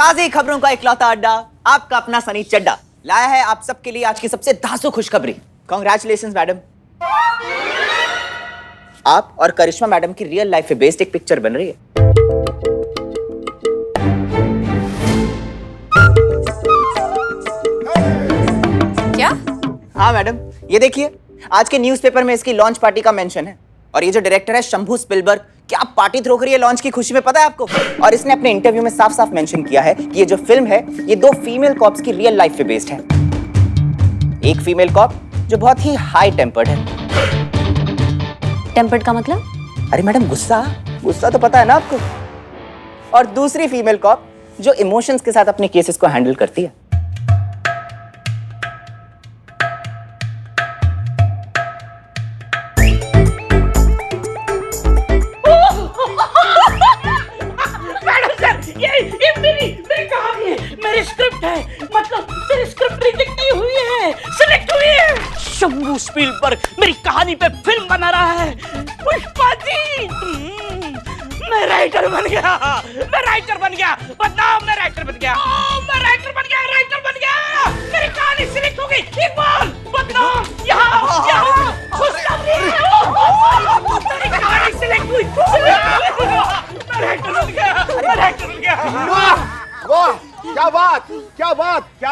ताज़ी खबरों का इकलौता अड्डा, आपका अपना सनी चड्डा लाया है आप सबके लिए आज की सबसे धांसू खुशखबरी। कांग्रेचुलेशंस मैडम, आप और करिश्मा मैडम की रियल लाइफ पे बेस्ड एक पिक्चर बन रही है। क्या? हाँ मैडम, ये देखिए आज के न्यूज़पेपर में इसकी लॉन्च पार्टी का मेंशन है। और ये जो डायरेक्टर है शंभू स्पिलबर्ग, क्या पार्टी थ्रो करी है लॉन्च की खुशी में, पता है आपको? और इसने अपने इंटरव्यू में साफ साफ मेंशन किया है कि ये जो फिल्म है ये 2 फीमेल कॉप्स की रियल लाइफ पे बेस्ड है। एक फीमेल कॉप जो बहुत ही हाई टेम्पर्ड है। टेम्पर्ड का मतलब? अरे मैडम गुस्सा गुस्सा तो पता है ना आपको। और दूसरी फीमेल कॉप जो इमोशंस के साथ अपने केसेस को हैंडल करती है। ये मेरी कहानी है, मेरी स्क्रिप्ट है, मतलब मेरी स्क्रिप्ट रिजेक्ट नहीं हुई है, सिलेक्ट हुई है। शंभू स्पीलबर्ग मेरी कहानी पे फिल्म बना रहा है। पुष्पा जी, मैं राइटर बन गया, बताओ मैं राइटर बन गया, मेरी कहानी सिलेक्ट हो गई। इकबाल बताओ, यहाँ खुशखबरी, मेरी कहानी सिलेक्ट हुई, मैं राइटर बन गया। वाह, क्या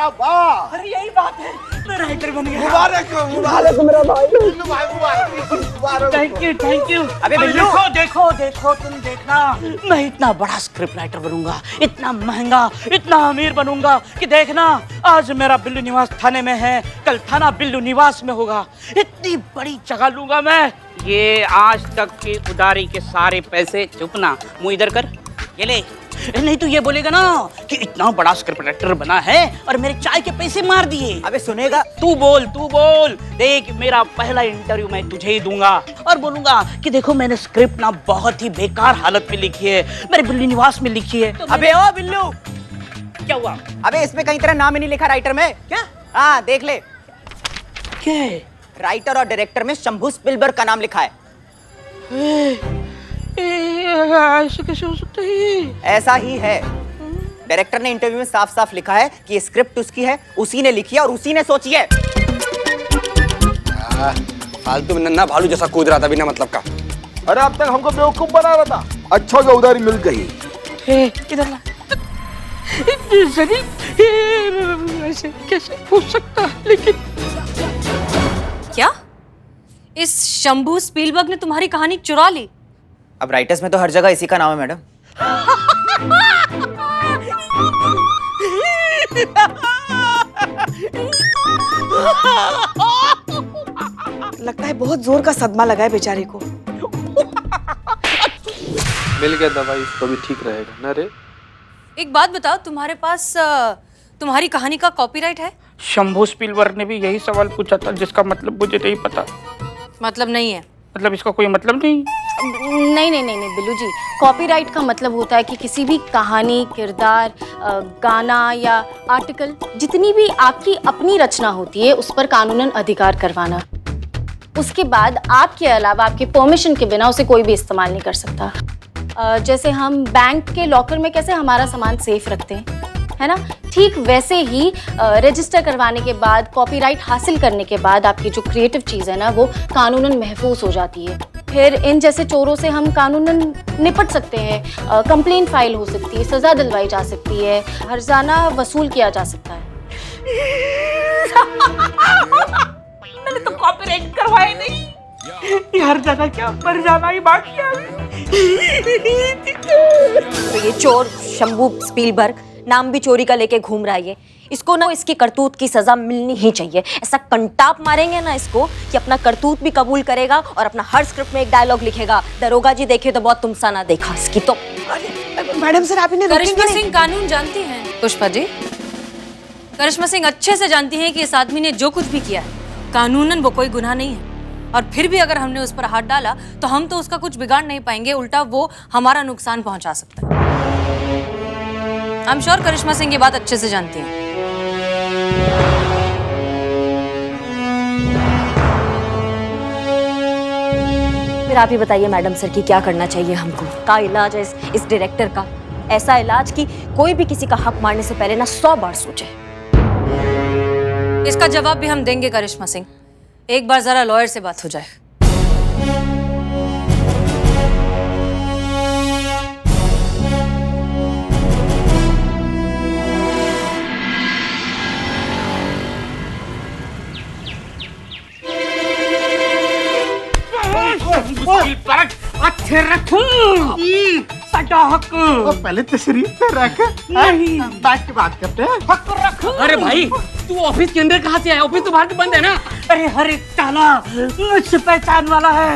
बात। अरे यही बात है, मैं राइटर बन गया। मुबारक मेरा भाई, मुबारक। Thank you. अबे बिल्लू, देखो तुम देखना, मैं इतना बड़ा स्क्रिप्ट राइटर बनूंगा, इतना महंगा, इतना अमीर बनूंगा कि देखना, आज मेरा बिल्लू निवास थाने में है, कल थाना बिल्लू निवास में होगा। इतनी बड़ी जगह लूंगा मैं। ये आज तक की उधारी के सारे पैसे चुकना, मुंह इधर कर, ये ले। नहीं तो ये बोलेगा ना कि इतना बड़ा स्क्रिप्ट राइटर बना है और मेरे चाय के पैसे मार दिए। अबे सुनेगा? तू बोल। देख, मेरा पहला इंटरव्यू मैं तुझे ही दूंगा और बोलूंगा कि देखो मैंने स्क्रिप्ट ना बहुत ही बेकार हालत में लिखी है, मेरे बिल्लू निवास में लिखी है। अबे ओ बिल्लू, क्या हुआ? अबे इसमें कहीं तेरा नाम ही नहीं लिखा राइटर में। क्या? हाँ देख ले, क्या? राइटर और डायरेक्टर में शंभू स्पिलबर्ग का नाम लिखा है। ऐसे कैसे हो सकता है? ऐसा ही है। डायरेक्टर ने इंटरव्यू में साफ साफ लिखा है कि ये स्क्रिप्ट उसकी है, उसी ने लिखी है और उसी ने सोची है। फालतू में नन्हा भालू जैसा कूद रहा था बिना मतलब का। अरे अब तक हमको बेवकूफ बना रहा था, अच्छा हो गया उधारी मिल गई। इधर ला। ऐसे कैसे हो सकता? लेकिन क्या? इस शंभू स्पीलबर्ग ने तुम्हारी कहानी चुरा ली? अब राइटर्स में तो हर जगह इसी का नाम है मैडम। लगता है बहुत जोर का सदमा लगा है बेचारे को। मिल गया दवाई, इसको भी ठीक रहेगा ना रे। एक बात बताओ, तुम्हारे पास तुम्हारी कहानी का कॉपीराइट है? शंभू स्पीलबर्ग ने भी यही सवाल पूछा था, जिसका मतलब मुझे नहीं पता। मतलब नहीं है? मतलब इसका कोई मतलब नहीं? नहीं बिल्लू जी, कॉपीराइट का मतलब होता है कि किसी भी कहानी, किरदार, गाना या आर्टिकल, जितनी भी आपकी अपनी रचना होती है उस पर कानूनन अधिकार करवाना। उसके बाद आपके अलावा आपके परमिशन के बिना उसे कोई भी इस्तेमाल नहीं कर सकता। जैसे हम बैंक के लॉकर में कैसे हमारा सामान सेफ रखते हैं, है ना, ठीक वैसे ही रजिस्टर करवाने के बाद, कॉपीराइट हासिल करने के बाद आपकी जो क्रिएटिव चीज़ है ना वो कानूनन महफूज हो जाती है। फिर इन जैसे चोरों से हम कानूनन निपट सकते हैं, कंप्लेंट फाइल हो सकती है, सज़ा दिलवाई जा सकती है, हर्जाना वसूल किया जा सकता है। मैंने तो कॉपीराइट करवाया नहीं, हर जगह क्या मर जाना ही बाकी है। तो ये चोर शंभू स्पीलबर्ग नाम भी चोरी का लेके घूम रहा है, इसको ना इसकी करतूत की सजा मिलनी ही चाहिए। ऐसा कंटाप मारेंगे ना इसको कि अपना करतूत भी कबूल करेगा और अपना हर स्क्रिप्ट में एक डायलॉग लिखेगा, दरोगा जी देखे तो बहुत तुमसा ना देखा। इसकी तो मैडम सर, आप इन्हें करिश्मा सिंह कानून जानती हैं? पुष्पा जी, करिश्मा सिंह अच्छे से जानती हैं कि इस आदमी ने जो कुछ भी किया है कानूनन वो कोई गुनाह नहीं है, और फिर भी अगर हमने उस पर हाथ डाला तो हम तो उसका कुछ बिगाड़ नहीं पाएंगे, उल्टा वो हमारा नुकसान पहुंचा सकता है। आई एम श्योर करिश्मा सिंह ये बात अच्छे से जानती हैं। फिर आप ही बताइए मैडम सर कि क्या करना चाहिए हमको, क्या इलाज है इस डायरेक्टर का? ऐसा इलाज कि कोई भी किसी का हक मारने से पहले ना 100 बार सोचे। इसका जवाब भी हम देंगे करिश्मा सिंह। एक बार जरा लॉयर से बात हो जाए। अच्छे रखूं साडा हक। पहले तशरीफ पे रख, नहीं बैठ के बात करते हैं। हक रख। अरे भाई तू ऑफिस के अंदर कहाँ से आया? ऑफिस तो बाहर बंद है ना। अरे हर एक ताला मुझसे पहचान वाला है।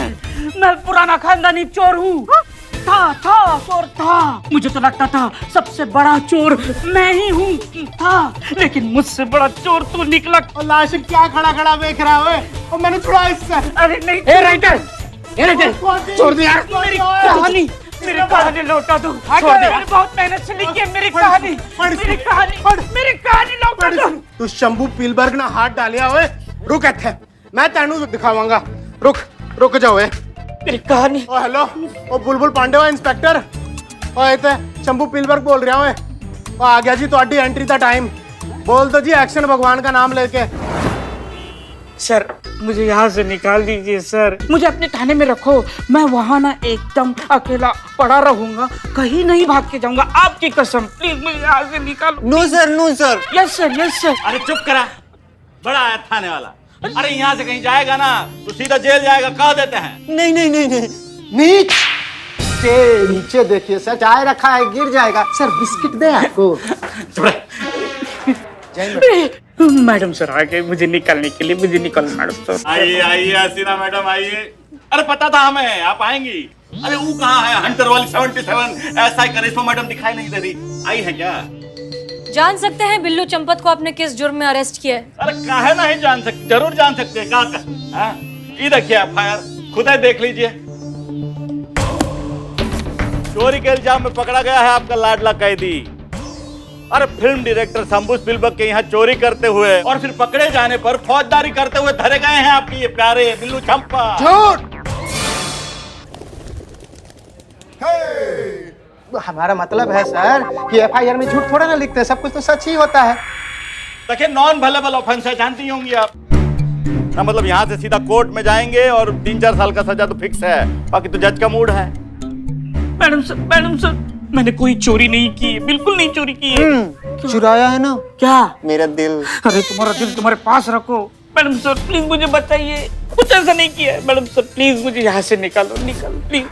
मैं पुराना खानदानी चोर हूँ। था चोर था। मुझे तो लगता था सबसे बड़ा चोर मैं ही हूँ था, लेकिन मुझसे बड़ा चोर तू निकला। और लाश क्या खड़ा खड़ा देख रहा है? और मैंने छुड़ा इससे। अरे नहीं, ए राइटर, छोड़ दे यार। मेरी कहानी लौटा दो। छोड़ दे। मैंने बहुत मेहनत से लिखी है मेरी कहानी। मेरी कहानी लौटा दो। तू शंभू पीलबर्ग ना हाथ डालिया हुए। रुक इत्थे, मैं तेनू दिखावांगा। रुक जाओ। मेरी कहानी। ओ हेलो, ओ बुलबुल पांडे वा इंस्पेक्टर। ओ इत्थे शंभू पीलबर्ग बोल रहा हूँ। ओ आ गया जी तुम्हारी एंट्री का टाइम। बोल दो जी एक्शन भगवान का नाम लेके। सर मुझे यहाँ से निकाल दीजिए सर। मुझे अपने थाने में रखो। मैं वहाँ ना एकदम अकेला पड़ा रहूंगा, कहीं नहीं भाग के जाऊंगा। आपकी कसम, प्लीज मुझे यहाँ से निकालो। No sir. Yes sir. अरे चुप करा, बड़ा आया थाने वाला। अरे यहाँ से कहीं जाएगा ना तो सीधा जेल जाएगा, कह देते हैं। नहीं। नीचे देखिए सर, चाय रखा है, गिर जाएगा। सर बिस्किट दे आपको। मैडम सर आ गए मुझे निकालने के लिए। मुझे निकाल मैडम सर। आइए हसीना मैडम आइए। अरे पता था हमें आप आएंगी। अरे वो कहाँ है हंटर वाली 77? ऐसा ही करिश्मा मैडम दिखाई नहीं दे रही। आई है क्या? जान सकते हैं बिल्लू चंपत को आपने किस जुर्म में अरेस्ट किया है? अरे काहे नहीं जान सकते, जरूर जान सकते हैं। कहा ये देखिए FIR, खुद ही देख लीजिए। चोरी के इल्जाम में पकड़ा गया है आपका लाडला कैदी। अरे फिल्म डायरेक्टर शंभू स्पिलबर्ग के यहाँ चोरी करते हुए और फिर पकड़े जाने पर फौजदारी करते हुए धरे गए हैं आपके ये प्यारे बिल्लू चंपा। झूठ। हमारा मतलब है सर कि FIR में झूठ थोड़ा ना लिखते हैं, सब कुछ तो सच ही होता है। देखिए नॉन वेलेबल ऑफेंस है, जानती होंगी आप ना। मतलब यहाँ से सीधा कोर्ट में जाएंगे और 3-4 साल का सजा तो फिक्स है, बाकी तो जज का मूड है। मैडम सर मैंने कोई चोरी नहीं की है, बिल्कुल नहीं चोरी की है। चुराया है ना? क्या? मेरा दिल। अरे तुम्हारा दिल तुम्हारे पास रखो। मैडम सर प्लीज मुझे बताइए, कुछ ऐसा नहीं किया है। मैडम सर प्लीज मुझे यहाँ से निकालो प्लीज।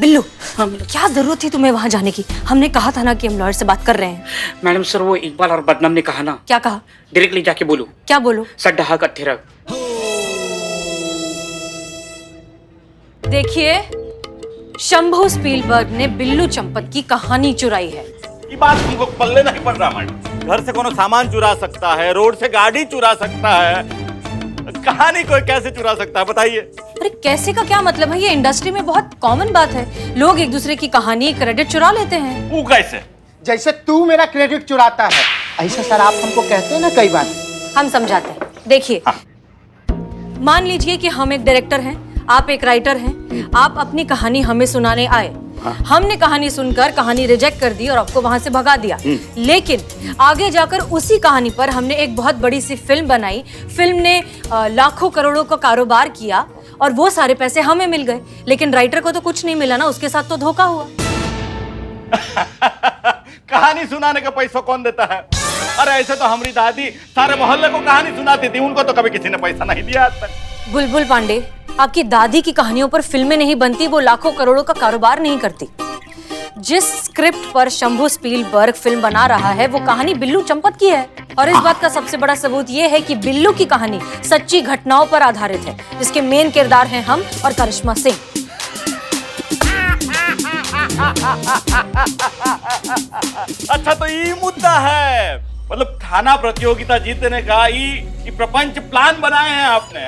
बिल्लू, क्या जरूरत थी तुम्हें वहां जाने की? हमने कहा था ना कि हम लॉयर से बात कर रहे हैं। मैडम सर वो इकबाल और बदनाम ने कहा ना। क्या कहा? डायरेक्टली जाके बोलो। क्या बोलो? सड्डा हक अट्ठे रख। देखिए, शंभू स्पीलबर्ग ने बिल्लू चंपत की कहानी चुराई है। ये बात तुमको पल्ले नहीं पड़ रहा मैडम। घर से कोनो सामान चुरा सकता है, रोड से गाड़ी चुरा सकता है, कहानी कोई कैसे चुरा सकता है बताइए? अरे कैसे का क्या मतलब है? ये इंडस्ट्री में बहुत कॉमन बात है। लोग एक दूसरे की कहानी, क्रेडिट चुरा लेते हैं। वो कैसे? जैसे तू मेरा क्रेडिट चुराता है ऐसा सर आप हमको कहते हैं ना कई बार। हम समझाते हैं। देखिए, मान लीजिए कि हम एक डायरेक्टर हैं, आप एक राइटर हैं। आप अपनी कहानी हमें सुनाने आए। हमने कहानी सुनकर कहानी रिजेक्ट कर दी और आपको वहां से भगा दिया। लेकिन आगे जाकर उसी कहानी पर हमने एक बहुत बड़ी सी फिल्म बनाई। फिल्म ने लाखों करोड़ों का कारोबार किया और वो सारे पैसे हमें मिल गए, लेकिन राइटर को तो कुछ नहीं मिला ना, उसके साथ तो धोखा हुआ। कहानी सुनाने का पैसा कौन देता है? अरे ऐसे तो हमारी दादी सारे मोहल्ले को कहानी सुनाती थी, उनको तो कभी किसी ने पैसा नहीं दिया आज तक। बुलबुल पांडे, आपकी दादी की कहानियों पर फिल्में नहीं बनती, वो लाखों करोड़ों का कारोबार नहीं करती। जिस स्क्रिप्ट पर शंभू स्पीलबर्ग फिल्म बना रहा है वो कहानी बिल्लू चंपत की है। और इस बात का सबसे बड़ा सबूत ये है कि बिल्लू की कहानी सच्ची घटनाओं पर आधारित है, जिसके मेन किरदार हैं हम और करिश्मा सिंह। अच्छा तो ये मुद्दा है, मतलब थाना प्रतियोगिता जीतने का ये प्रपंच प्लान बनाए हैं आपने?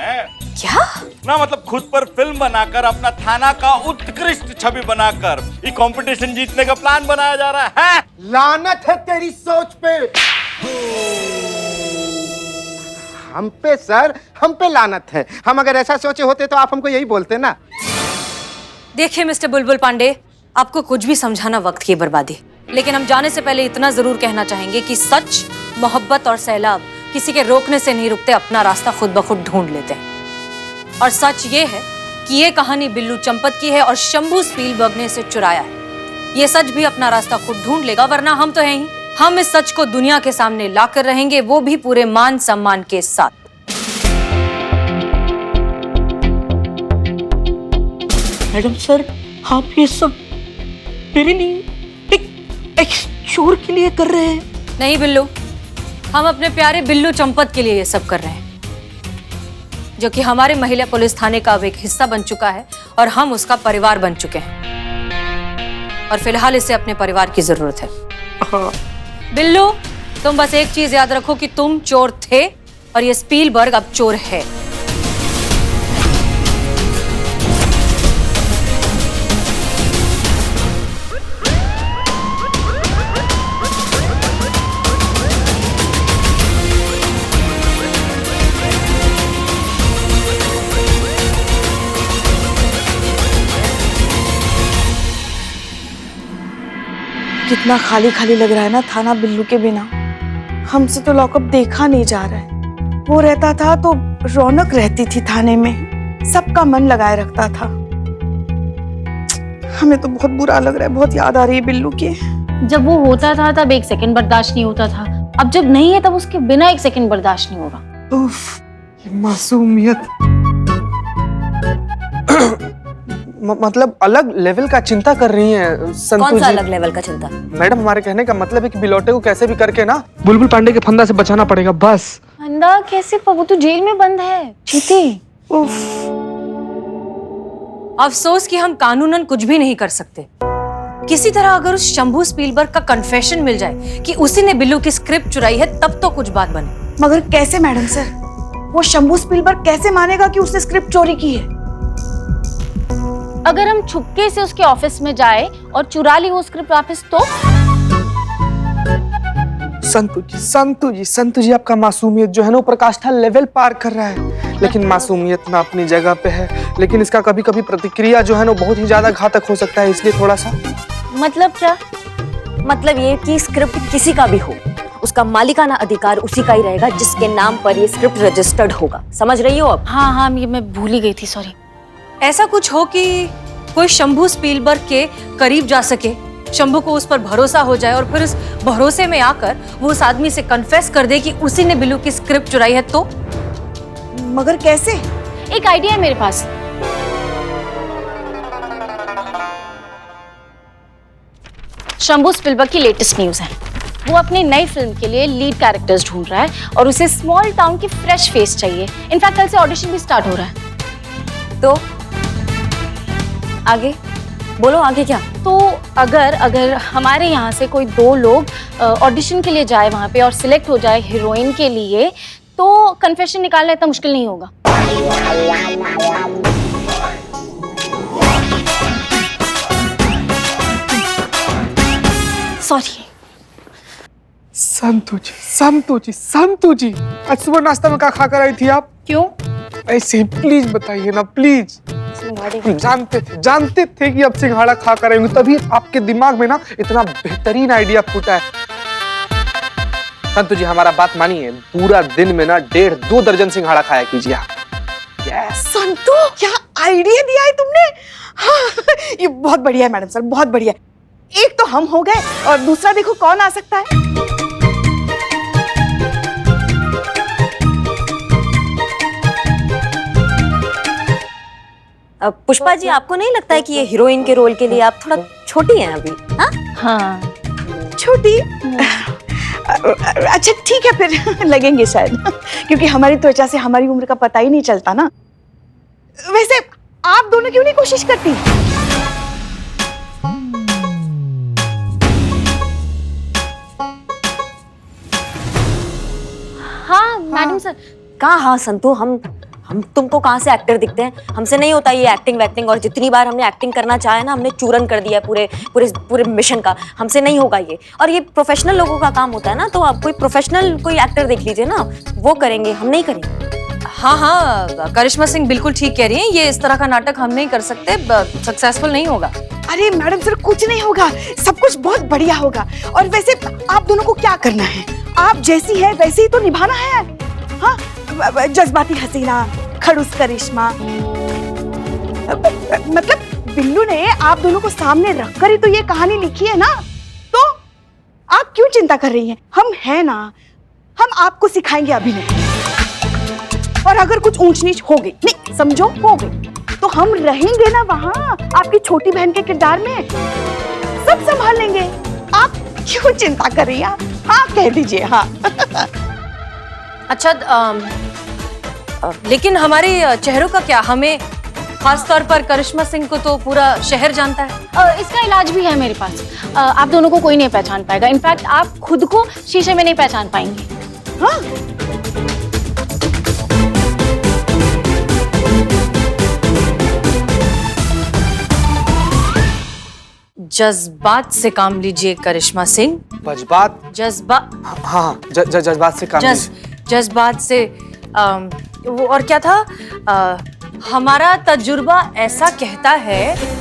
क्या ना, मतलब खुद पर फिल्म बनाकर अपना थाना का उत्कृष्ट छवि बनाकर ये कंपटीशन जीतने का प्लान बनाया जा रहा है। लानत है तेरी सोच पे। हम पे सर, हम पे लानत है। हम अगर ऐसा सोचे होते तो आप हमको यही बोलते ना। देखिए मिस्टर बुलबुल पांडे, आपको कुछ भी समझाना वक्त की बर्बादी, लेकिन हम जाने से पहले इतना जरूर कहना चाहेंगे कि सच, मोहब्बत और सैलाब किसी के रोकने से नहीं रुकते, अपना रास्ता खुद ब खुद ढूंढ लेते हैं। और सच ये है कि ये कहानी बिल्लू चंपत की है और शंभू स्पीलबर्ग ने इसे चुराया है। ये सच भी अपना रास्ता खुद ढूंढ लेगा, वरना हम तो हैं ही। हम इस सच को दुनिया के सामने लाकर रहेंगे, वो भी पूरे मान सम्मान के साथ। मैडम सर, आप ये सब मेरे लिए एक चोर के लिए कर रहे हैं? नहीं बिल्लू, हम अपने प्यारे बिल्लू चंपत के लिए ये सब कर रहे हैं, जो कि हमारे महिला पुलिस थाने का अब एक हिस्सा बन चुका है और हम उसका परिवार बन चुके हैं। और फिलहाल इसे अपने परिवार की जरूरत है। बिल्लू, तुम बस एक चीज याद रखो कि तुम चोर थे और ये स्पीलबर्ग अब चोर है। कितना खाली खाली लग रहा है ना थाना बिल्लू के बिना। हमसे तो लॉकअप देखा नहीं जा रहा है। वो रहता था तो रौनक रहती थी थाने में, सबका मन लगाए रखता था। हमें तो बहुत बुरा लग रहा है, बहुत याद आ रही है बिल्लू की। जब वो होता था तब एक सेकंड बर्दाश्त नहीं होता था, अब जब नहीं है तब उसके बिना एक सेकंड बर्दाश्त नहीं होगा। उफ, ये मासूमियत। मतलब अलग लेवल का चिंता कर रही हैं संतू कौन सा जी। अलग लेवल का चिंता? मैडम, हमारे कहने का मतलब है कि बिलोटे को कैसे भी करके ना बुलबुल पांडे के फंदा से बचाना पड़ेगा, बस। फंदा कैसे? वो तो जेल में बंद है। चीते। अफसोस कि हम कानूनन कुछ भी नहीं कर सकते। किसी तरह अगर उस शंभू स्पीलबर्ग का कन्फेशन मिल जाए कि उसी ने बिल्लू की स्क्रिप्ट चुराई है, तब तो कुछ बात बने। मगर कैसे मैडम सर? वो शंभू स्पीलबर्ग कैसे मानेगा कि उसने स्क्रिप्ट चोरी की है? अगर हम छुपके से उसके ऑफिस में जाए और चुरा ली वो स्क्रिप्ट वापस, तो संतू जी आपका मासूमियत जो है ना वो प्रकाष्ठा लेवल पार कर रहा है। लेकिन मासूमियत ना अपनी जगह पे है, लेकिन इसका कभी कभी प्रतिक्रिया जो है ना बहुत ही ज्यादा घातक हो सकता है, इसलिए थोड़ा सा। मतलब क्या? मतलब ये कि स्क्रिप्ट किसी का भी हो, उसका मालिकाना अधिकार उसी का ही रहेगा जिसके नाम पर ये स्क्रिप्ट रजिस्टर्ड होगा। समझ रही हो अब? हाँ, ये मैं भूल ही गई थी, सॉरी। ऐसा कुछ हो कि कोई शंभू स्पीलबर्ग के करीब जा सके, शंभू को उस पर भरोसा हो जाए और फिर उस भरोसे में आकर वो उस आदमी से कन्फेस कर दे कि उसी ने बिल्लू की स्क्रिप्ट चुराई है, तो? मगर कैसे? एक आइडिया है मेरे पास। शंभू स्पीलबर्ग की लेटेस्ट न्यूज़ है। वो अपनी नई फिल्म के लिए लीड कैरेक्टर्स ढूंढ रहा है और उसे स्मॉल टाउन की फ्रेश फेस चाहिए। इनफैक्ट कल से ऑडिशन भी स्टार्ट हो रहा है। तो आगे बोलो, आगे क्या? तो अगर हमारे यहाँ से कोई 2 लोग ऑडिशन के लिए जाए वहाँ पे और सिलेक्ट हो जाए हीरोइन के लिए, तो कन्फेशन निकालना इतना मुश्किल नहीं होगा। सॉरी। संतू जी आज सुबह नाश्ता में क्या खा कर आई थी आप? क्यों? ऐसे ही प्लीज बताइए ना, प्लीज। जानते थे कि अब सिंघाड़ा खा कर आएंगे, तभी आपके दिमाग में ना इतना बेहतरीन आइडिया फूटा है। संतू जी हमारा बात मानिए, पूरा दिन में ना 1.5-2 दर्जन सिंघाड़ा खाया कीजिए आप। संतू, क्या आइडिया दिया है तुमने? हाँ, ये बहुत बढ़िया है मैडम सर, बहुत बढ़िया। एक तो हम हो गए और दूसरा देखो कौन आ सकता है। पुष्पा जी, आपको नहीं लगता है कि ये हीरोइन के रोल के लिए आप थोड़ा छोटी हैं अभी? हाँ, छोटी? अच्छा ठीक है, फिर लगेंगे शायद, क्योंकि हमारी त्वचा से हमारी उम्र का पता ही नहीं चलता ना। वैसे आप दोनों क्यों नहीं कोशिश करती? हाँ मैडम सर। कहाँ? हाँ संतू, हम तुमको कहाँ से एक्टर दिखते हैं? हमसे नहीं होता ये एक्टिंग वैक्टिंग, और जितनी बार हमने एक्टिंग करना चाहे ना, हमने चूरन कर दिया है पूरे पूरे पूरे मिशन का। हमसे नहीं होगा ये, और ये प्रोफेशनल लोगों का काम होता है ना, तो आप कोई प्रोफेशनल कोई एक्टर देख लीजिए ना, वो करेंगे, हम नहीं करेंगे। हाँ हाँ, करिश्मा सिंह बिल्कुल ठीक कह रही हैं, ये इस तरह का नाटक हम नहीं कर सकते, सक्सेसफुल नहीं होगा। अरे मैडम सर, कुछ नहीं होगा, सब कुछ बहुत बढ़िया होगा। और वैसे आप दोनों को क्या करना है? आप जैसी है वैसे ही तो निभाना है। हाँ, जज्बाती हसीना, खड़ूस करिश्मा, मतलब बिल्लू ने आप दोनों को सामने रखकर ही तो ये कहानी लिखी है ना, तो आप क्यों चिंता कर रही हैं? हम हैं ना, हम आपको सिखाएंगे अभिनय। और अगर कुछ ऊंच नीच हो गई, नहीं समझो हो गई, तो हम रहेंगे ना वहाँ आपकी छोटी बहन के किरदार में, सब संभाल लेंगे। आप क्यों चिंता कर रही हैं? हाँ कह दीजिए हाँ। अच्छा, लेकिन हमारे चेहरों का क्या? हमें खास तौर पर करिश्मा सिंह को तो पूरा शहर जानता है। इसका इलाज भी है मेरे पास। आप दोनों को कोई नहीं पहचान पाएगा, इनफैक्ट आप खुद को शीशे में नहीं पहचान पाएंगे। हाँ? जज्बात से काम लीजिए करिश्मा सिंह। जज्बात? हाँ, जज्बात से काम लीजिए। जज्बात से वो और क्या था? हमारा तजुर्बा ऐसा कहता है।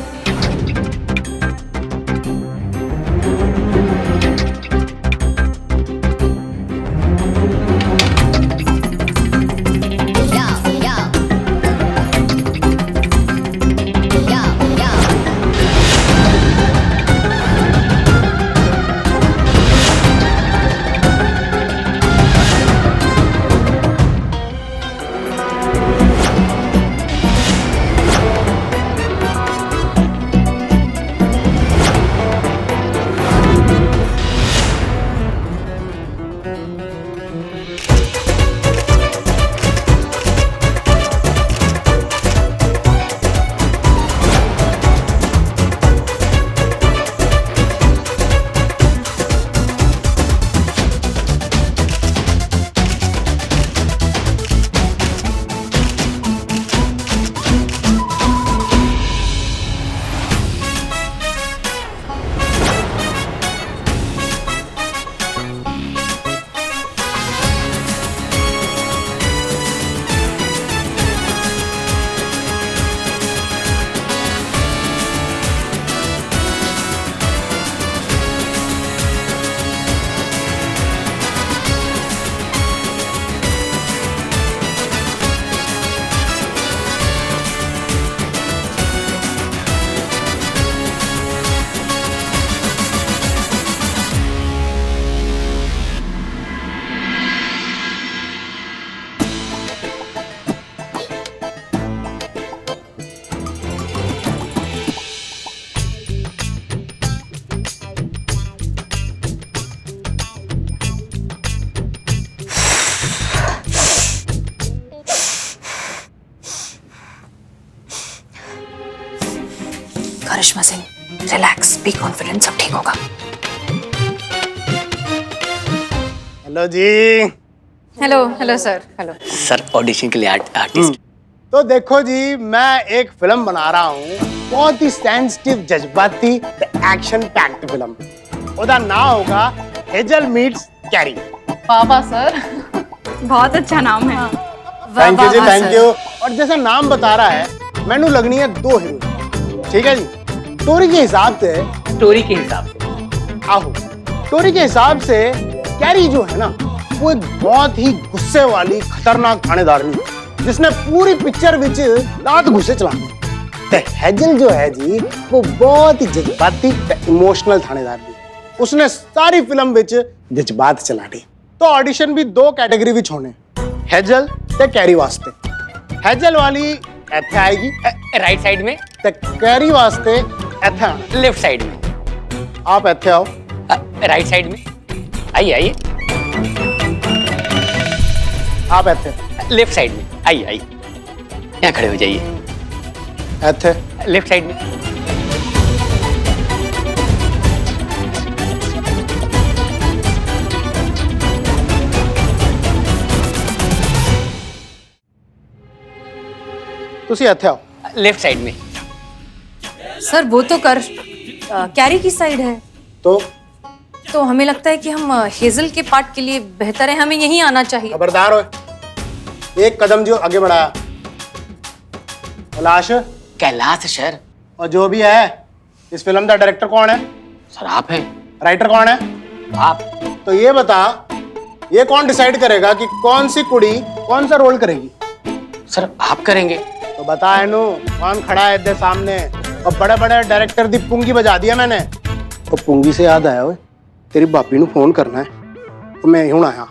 Karishma Singh, relax, be confident, सब ठीक होगा। हेलो जी। Hello sir. Hello sir, audition के लिए आर्टिस्ट। तो देखो जी, मैं एक फिल्म बना रहा हूँ, बहुत ही सेंसिटिव, जज्बाती, एक्शन पैक्ड फिल्म। उसका नाम होगा हेजल मीट्स कैरी। बाबा सर, बहुत अच्छा नाम है। थैंक यू जी, थैंक यू। और जैसा नाम बता रहा है, मैनू लगनी है 2 हीरो, ठीक है जी। स्टोरी के हिसाब से आहो, स्टोरी के हिसाब से कैरी जो है ना, वो एक बहुत ही गुस्से वाली खतरनाक थानेदारनी, जिसने पूरी पिक्चर विच लात घुसे चला दी। हेजल जो है जी, वो बहुत ही जज्बाती इमोशनल थानेदारनी, उसने सारी फिल्म विच जज्बात चला दी। तो ऑडिशन भी 2 कैटेगरी विच होने, हेजल ते कैरी वास्ते। हेजल वाली इत्थे आएगी राइट साइड में, ते कैरी वास्ते इत्थे आना। लेफ्ट साइड में। आप इत्थे आओ। राइट साइड में, आइए आइए। आप इत्थे। लेफ्ट साइड में, आइए आइए, यहाँ खड़े हो जाइए। इत्थे। लेफ्ट साइड में। ਤੁਸੀਂ ਇੱਥੇ ਆਓ। लेफ्ट साइड में। सर वो तो कैरी की साइड है, तो हमें लगता है कि हम हेजल के पार्ट के लिए बेहतर है, हमें यहीं आना चाहिए। खबरदार हो, एक कदम जो आगे बढ़ाया। कैलाश, कैलाश सर। और जो भी है, इस फिल्म का डायरेक्टर कौन है? सर आप हैं। राइटर कौन है? आप। तो ये बता, ये कौन डिसाइड करेगा कि कौन सी कुड़ी कौन सा रोल करेगी? सर आप करेंगे। तो बता इनू, कौन खड़ा है इधर सामने? और बड़े बड़े डायरेक्टर दी पुंगी बजा दिया मैंने। तो पुंगी से याद आया, ओए तेरी भाभी नू फोन करना है, तो मैं यूं आया।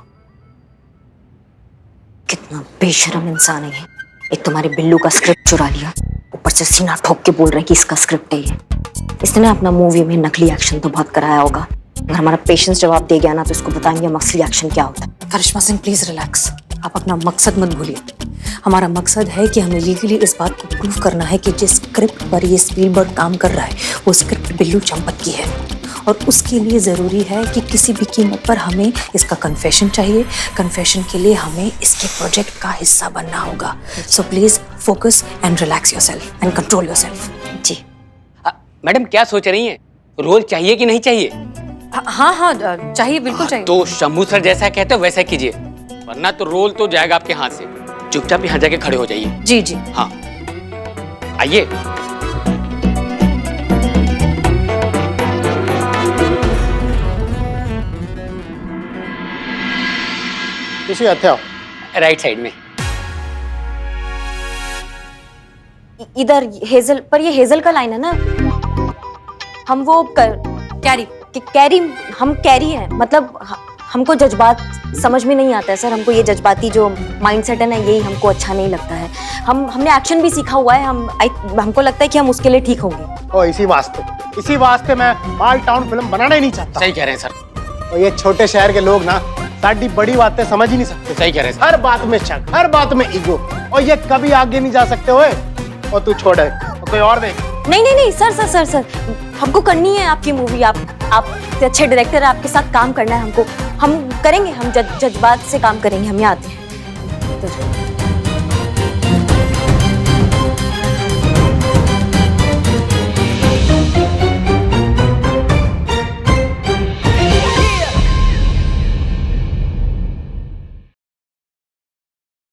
कितना बेशरम इंसान है ये। एक तुम्हारे बिल्लू का स्क्रिप्ट चुरा लिया, ऊपर से सीना ठोक के बोल रहे हैं कि इसका स्क्रिप्ट है ये। इसने ना अपना मूवी में नकली एक्शन तो बहुत कराया होगा, अगर हमारा पेशेंस जवाब दे गया ना तो इसको बताएंगे हम असली एक्शन क्या होता है। करिश्मा सिंह प्लीज रिलैक्स, आप अपना मकसद मत भूलिए। हमारा मकसद है कि हमें लीगली इस बात को प्रूव करना है कि जिस स्क्रिप्ट पर ये स्पीलबर्ग काम कर रहा है वो स्क्रिप्ट बिल्लू चंपत की है, और उसके लिए ज़रूरी है कि किसी भी कीमत पर हमें इसका कन्फेशन चाहिए। कन्फेशन के लिए हमें इसके प्रोजेक्ट का हिस्सा बनना होगा। So please focus and relax yourself and control yourself. जी मैडम क्या सोच रही हैं? रोल चाहिए कि नहीं चाहिए? हाँ हाँ चाहिए, बिल्कुल चाहिए। तो शंभू सर जैसा कहते हो वैसा कीजिए, वरना तो रोल तो जाएगा आपके हाथ से। चुपचाप यहाँ जाके खड़े हो जाइए। जी जी हाँ आइए। ਤੁਸੀਂ ਇੱਥੇ आओ। राइट साइड में। इधर हेजल, पर ये हेजल का लाइन है ना। हम वो कैरी, हम कैरी हैं, मतलब हमको जज्बात समझ में नहीं आता है सर। हमको ये जज्बाती जो माइंडसेट है ना, यही हमको अच्छा नहीं लगता है। हमने एक्शन भी सीखा हुआ है, हमको लगता है कि हम उसके लिए ठीक होंगे। और इसी वास्ते मैं माल टाउन फिल्म बनाना ही नहीं चाहता। सही कह रहे हैं सर। और ये छोटे शहर के लोग ना साड़ी बड़ी बातें समझ ही नहीं सकते। सही कह रहे हैं। हर बात में शक, हर बात में ईगो, और ये कभी आगे नहीं जा सकते। ओए और तू छोड़ है, तो कोई और देख। नहीं सर, हमको करनी है आपकी मूवी। आप अच्छे डायरेक्टर है, आपके साथ काम करना है हमको। हम करेंगे, हम जज्बात से काम करेंगे। हम यहाँ आते हैं।